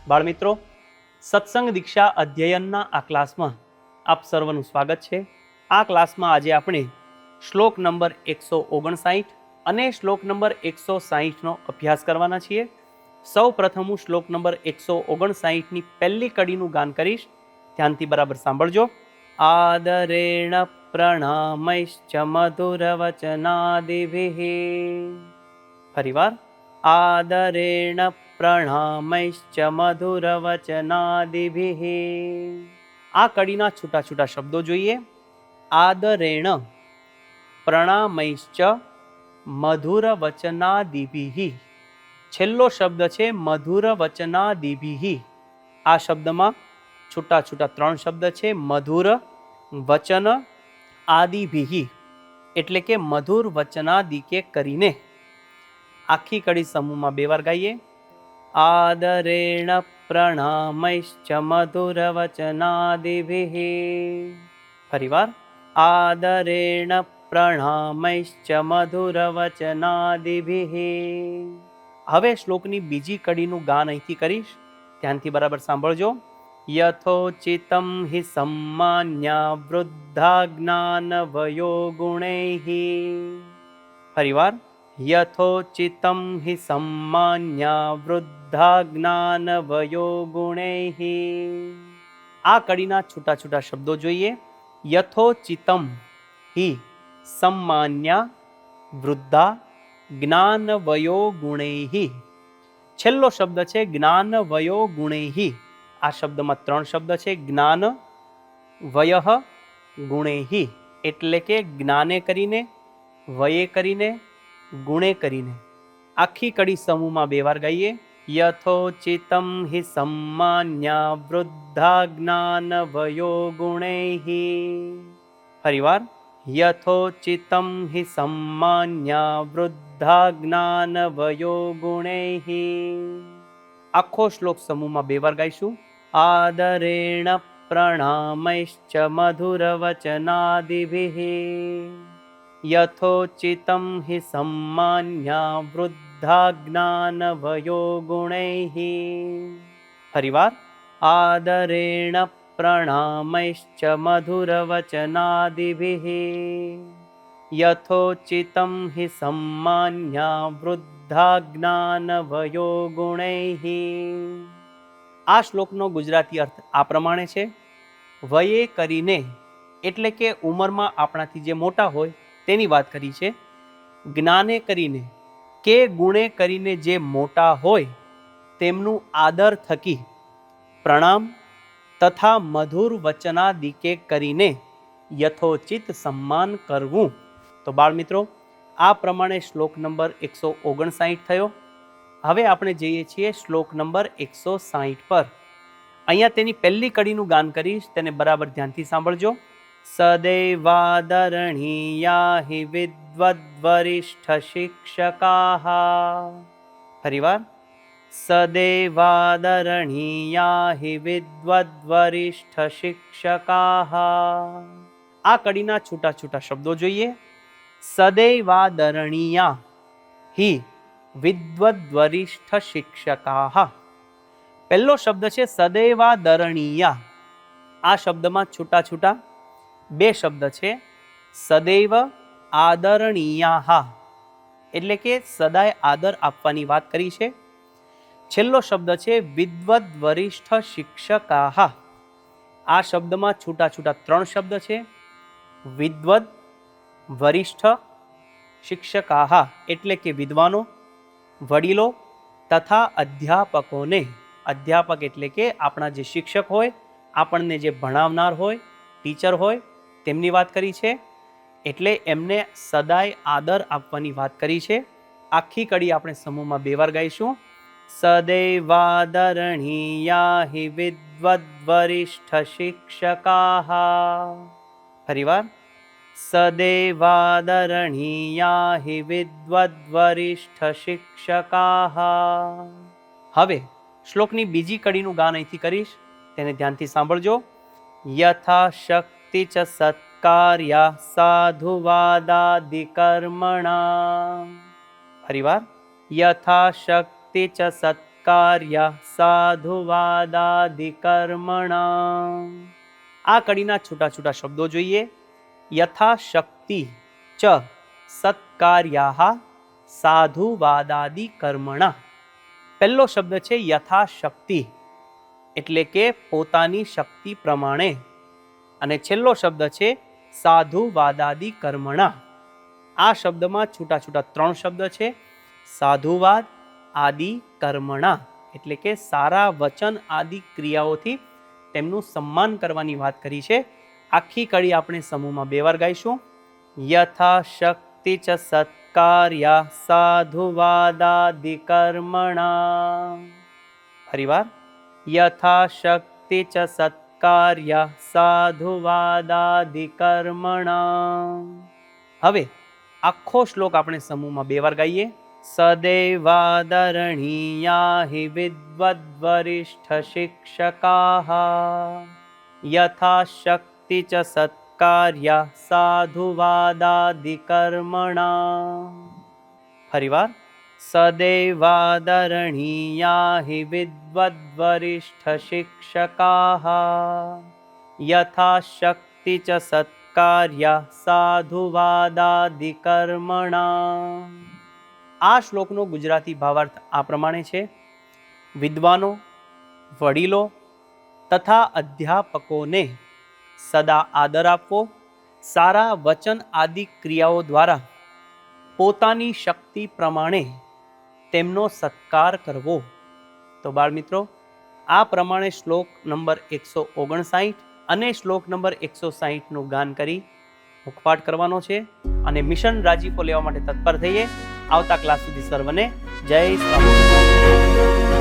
બાળમિત્રો, સત્સંગ દીક્ષા અધ્યયનના આ ક્લાસમાં આપ સર્વનું સ્વાગત છે. આ ક્લાસમાં આજે આપણે શ્લોક નંબર 159 અને શ્લોક નંબર 160નો અભ્યાસ કરવાના છીએ. સૌ પ્રથમ હું શ્લોક નંબર 159ની પહેલી કડીનું ગાન કરીશ. ધ્યાનથી બરાબર સાંભળજો. આદરેણ પ્રણામૈશ્ચ મધુર વચનાદિભિઃ. ફરીવાર. આદરેણ પ્રણામૈશ્ચ મધુર વચનાદિભિઃ. આ કડીના છૂટા છૂટા શબ્દો જોઈએ. આદરેણ પ્રણામૈશ્ચ મધુર વચનાદિભિઃ. છેલ્લો શબ્દ છે મધુર વચનાદિભિઃ. આ શબ્દમાં છૂટા છૂટા ત્રણ શબ્દ છે. મધુર વચન આદિભિઃ એટલે કે મધુર વચનાદિકે કરીને. આખી કડી સમૂહમાં બે વાર ગાઈએ. આદરેણ પ્રણામૈશ્ચ મધુર વચનાદિભિઃ. ફરીવાર. આદરેણ પ્રણામૈશ્ચ મધુર વચનાદિભિઃ. હવે શ્લોકની બીજી કડીનું ગાન અહીંથી કરીશ. ધ્યાનથી બરાબર સાંભળજો. યથોચિતમ હિ સમ્માન્યા વૃદ્ધા જ્ઞાન વયો ગુણૈઃ. ફરીવાર. યથોચિતમ હિ સમ્માન્યા વૃદ્ધા જ્ઞાન વયો ગુણૈઃ. આ કડીના છૂટા છૂટા શબ્દો જોઈએ. યથોચિતમ હિ સમ્માન્યા વૃદ્ધા જ્ઞાન વયો ગુણૈઃ. છેલ્લો શબ્દ છે જ્ઞાન વયો ગુણૈઃ. આ શબ્દમાં ત્રણ શબ્દ છે. જ્ઞાન વયઃ ગુણૈઃ એટલે કે જ્ઞાને કરીને, વયે કરીને, ગુણે કરીને. આખી કડી સમૂહમાં બે વાર ગાઈએ. યથોચિતમ હિ સમ્માન્યા વૃદ્ધા જ્ઞાન વયો ગુણૈઃ. ફરીવાર. યથોચિતમ હિ સમ્માન્યા વૃદ્ધા જ્ઞાન વયો ગુણૈઃ. આખો શ્લોક સમૂહમાં બે વાર ગાઈશું. આદરેણ પ્રણામૈશ્ચ મધુર વચનાદિભિઃ. યથોચિતમ હિ સમ્માન્યા વૃદ્ધા જ્ઞાન વયો ગુણૈઃ. ફરીવાર. આદરેણ પ્રણામૈશ્ચ મધુર વચનાદિભિઃ. યથોચિતમ હિ સમ્માન્યા વૃદ્ધા જ્ઞાન વયો ગુણૈઃ. આ શ્લોકનો ગુજરાતી અર્થ આ પ્રમાણે છે. વયે કરીને એટલે કે ઉંમરમાં આપણાથી જે મોટા હોય તેની વાત કરી છે. જ્ઞાને કરીને કે ગુણે કરીને જે મોટા હોય તેમનું આદર થકી પ્રણામ તથા મધુર વચનાદિકે કરીને યથોચિત સન્માન કરવું. તો બાળમિત્રો, આ પ્રમાણે શ્લોક નંબર 159 થયો. હવે આપણે જઈએ છીએ શ્લોક નંબર 160 પર. અહીંયા તેની પહેલી કડીનું ગાન કરીશ. તેને બરાબર ધ્યાનથી સાંભળજો. સદૈવાદરણીયા હિ વિદ્વદ્વરિષ્ઠ શિક્ષકાઃ. ફરીવાર. સદૈવાદરણીયા હિ વિદ્વદ્વરિષ્ઠ શિક્ષકાઃ. આ કડીના છૂટા છૂટા શબ્દો જોઈએ. સદૈવાદરણીયા હિ વિદ્વદ્વરિષ્ઠ શિક્ષકાઃ. પહેલો શબ્દ છે સદૈવાદરણીયા. આ શબ્દમાં છૂટા છૂટા બે શબ્દ છે. સદૈવ આદરણીયા એટલે કે સદાય આદર આપવાની વાત કરી છે. છેલ્લો શબ્દ છે વિદ્વદ્વરિષ્ઠ શિક્ષકાઃ. આ શબ્દમાં છૂટા છૂટા ત્રણ શબ્દ છે. વિદ્વદ, વરિષ્ઠ, શિક્ષકાઃ એટલે કે વિદ્વાનો, વડીલો તથા અધ્યાપકોને. અધ્યાપક એટલે કે આપણા જે શિક્ષક હોય, આપણને જે ભણાવનાર હોય, ટીચર હોય, તેમની વાત કરી છે. એટલે એમને સદાય આદર આપવાની વાત કરી છે. આખી કડી આપણે સમૂહમાં બે વાર ગાઈશું. સદૈવાદરણીયા હિ વિદ્વદ્વરિષ્ઠ શિક્ષકાઃ. ફરીવાર. સદૈવાદરણીયા હિ વિદ્વદ્વરિષ્ઠ શિક્ષકાઃ. હવે શ્લોકની બીજી કડીનું ગાન અહીંથી કરીશ. તેને ધ્યાનથી સાંભળજો. યથાશક્તિ ચ સત્કાર્યા સાધુવાદાદિકર્મણા. ફરીવાર. યથાશક્તિ ચ સત્કાર્યા સત્કાર્યા સાધુવાદાદિકર્મણા. આ કડીના છૂટા છૂટા શબ્દો જોઈએ. યથાશક્તિ ચ સત્કાર્યા સાધુવાદાદિકર્મણા. પહેલો શબ્દ છે યથાશક્તિ, એટલે કે પોતાની શક્તિ પ્રમાણે, અને છેલ્લો શબ્દ છે સાધુવાદાદિ કર્મણા. આ શબ્દમાં છૂટા છૂટા ત્રણ શબ્દ છે. સાધુવાદ આદિ કર્મણા એટલે કે સારા વચન આદિ ક્રિયાઓથી તેમનું સન્માન કરવાની વાત કરી છે. આખી કડી આપણે સમૂહમાં 2 વાર ગાઈશું. યથાશક્તિ ચ સત્કાર્યા સાધુવાદાદિ કર્મણા. ફરીવાર. યથાશક્તિ ચ સત્કાર્યા સાધુવાદાદિકર્મણા. હવે આખો શ્લોક આપણે સમૂહમાં 2 વાર ગાઈએ. સદૈવાદરણીયા હિ વિદ્વદ્વરિષ્ઠ શિક્ષકાઃ યથાશક્તિ ચ સત્કાર્યા સાધુવાદાદિકર્મણા. ફરીવાર. સદૈવાદરણીયા હિ વિદ્વદ્વરિષ્ઠ શિક્ષકાઃ યથાશક્તિ ચ સત્કાર્યા સાધુવાદાદિકર્મણા. આ શ્લોકનો ગુજરાતી ભાવાર્થ આ પ્રમાણે છે. વિદ્વાનો, વડીલો તથા અધ્યાપકોને સદા આદર આપવો, સારા વચન આદિ ક્રિયાઓ દ્વારા પોતાની શક્તિ પ્રમાણે તેમનો સત્કાર કરવો. તો બાળ મિત્રો, આ પ્રમાણે શ્લોક નંબર 159 અને શ્લોક નંબર 160 નું ગાન કરી મુખપાઠ કરવાનો છે અને મિશન રાજીપો લેવા માટે તત્પર થઈએ. આવતા ક્લાસ સુધી સર્વને જય સ્વામી.